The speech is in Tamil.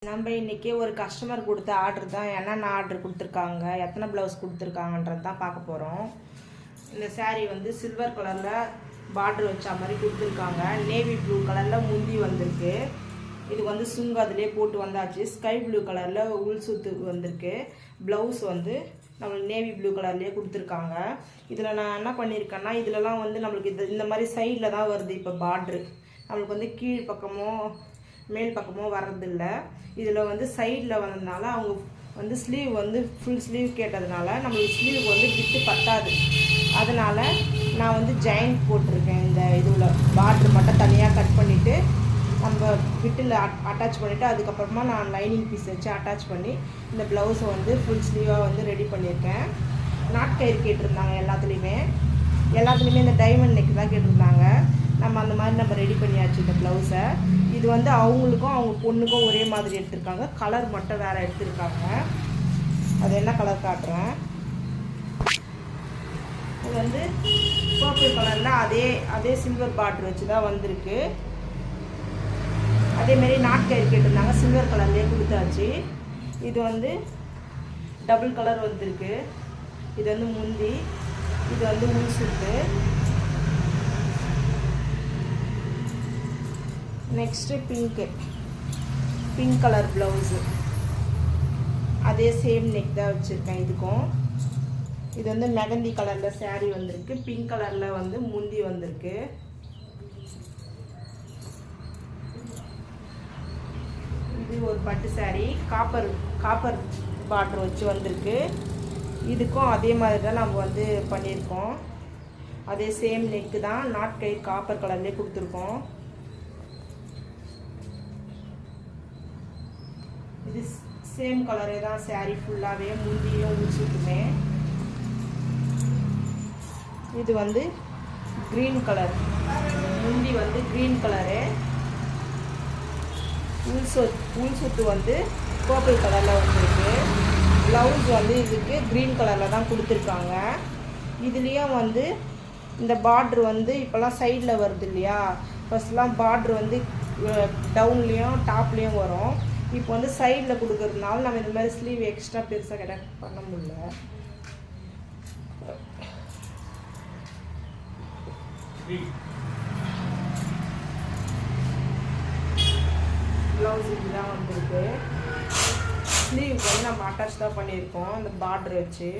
நம்ம இன்றைக்கி ஒரு கஸ்டமர் கொடுத்த ஆர்டர் தான் என்னென்ன ஆர்டர் கொடுத்துருக்காங்க, எத்தனை ப்ளவுஸ் கொடுத்துருக்காங்கன்றது தான் பார்க்க போகிறோம். இந்த சாரீ வந்து சில்வர் கலரில் பார்டர் வச்ச மாதிரி கொடுத்துருக்காங்க. நேவி ப்ளூ கலரில் முந்தி வந்திருக்கு. இது வந்து சுங்க அதிலே போட்டு வந்தாச்சு. ஸ்கை ப்ளூ கலரில் உள் சுத்து வந்திருக்கு. ப்ளவுஸ் வந்து நம்மளுக்கு நேவி ப்ளூ கலர்லேயே கொடுத்துருக்காங்க. இதில் நான் என்ன பண்ணியிருக்கேன்னா, இதிலலாம் வந்து நம்மளுக்கு இந்த மாதிரி சைடில் தான் வருது. இப்போ பார்ட்ரு நம்மளுக்கு வந்து கீழ் பக்கமோ மேல் பக்கமோ வர்றதில்ல. இதில் வந்து சைடில் வந்ததுனால அவங்க வந்து ஸ்லீவ் வந்து ஃபுல் ஸ்லீவ் கேட்டதுனால நம்மளுக்கு ஸ்லீவ் வந்து விட்டு பத்தாது. அதனால் நான் வந்து ஜாயிண்ட் போட்டிருக்கேன். இந்த இதில் பார்டர் மட்டும் தனியாக கட் பண்ணிவிட்டு நம்ம விட்டில் அட்டாச் பண்ணிவிட்டு அதுக்கப்புறமா நான் லைனிங் பீஸ் வச்சு அட்டாச் பண்ணி இந்த ப்ளவுஸை வந்து ஃபுல் ஸ்லீவாக வந்து ரெடி பண்ணியிருக்கேன். நாட்கயிறு கேட்டிருந்தாங்க. எல்லாத்துலேயுமே இந்த டைமண்ட் நெக் தான் கேட்டிருந்தாங்க. நம்ம அந்த மாதிரி நம்ம ரெடி பண்ணியாச்சு இந்த ப்ளவுஸை. இது வந்து அவங்களுக்கும் அவங்க பொண்ணுக்கும் ஒரே மாதிரி எடுத்திருக்காங்க. கலர் மட்டும் வேறு எடுத்திருக்காங்க. அது என்ன கலர் காட்டுறேன். இது வந்து பர்பிள் கலரில் அதே சில்வர் பார்டர் வச்சு தான் வந்திருக்கு. அதேமாரி நாட்கயிறு கேட்டிருந்தாங்க. சில்வர் கலர்லேயே கொடுத்தாச்சு. இது வந்து டபுள் கலர் வந்திருக்கு. இது வந்து முந்தி, இது வந்து உள் சுத்து. நெக்ஸ்ட்டு பிங்க் கலர் ப்ளவுஸு, அதே சேம் நெக் தான் வச்சுருக்கேன். இதுக்கும் இது வந்து மெகந்தி கலரில் சாரீ வந்திருக்கு. பிங்க் கலரில் வந்து முந்தி வந்திருக்கு. இது ஒரு பட்டு சாரீ காப்பர் பார்டர் வச்சு வந்திருக்கு. இதுக்கும் அதே மாதிரி தான் நம்ம வந்து பண்ணியிருக்கோம். அதே சேம் நெக்கு தான். நாட்கயிறு காப்பர் கலர்லேயே கொடுத்துருக்கோம். இது சேம் கலரே தான் சாரீ ஃபுல்லாகவே, முந்தியும் உள்சுட்டுமே. இது வந்து க்ரீன் கலர், முந்தி வந்து க்ரீன் கலரு, உள் சுத்து வந்து பர்பிள் கலரில் வந்துருக்கு. ப்ளவுஸ் வந்து இதுக்கு க்ரீன் கலரில் தான் கொடுத்துருக்காங்க. இதுலேயும் வந்து இந்த பார்ட்ரு வந்து இப்போல்லாம் சைடில் வருது இல்லையா. ஃபஸ்ட்லாம் பார்ட்ரு வந்து டவுன்லேயும் டாப்லேயும் வரும். இப்போ வந்து சைடில் கொடுக்கறதுனால நம்ம இந்த மாதிரி ஸ்லீவ் எக்ஸ்ட்ரா பெருசாக பண்ண முடியல. ப்ளவுஸ் இதுதான் வந்திருக்கு. ஸ்லீவ் வந்து நம்ம அட்டாச் தான் பண்ணியிருக்கோம் அந்த பார்டர் வச்சு.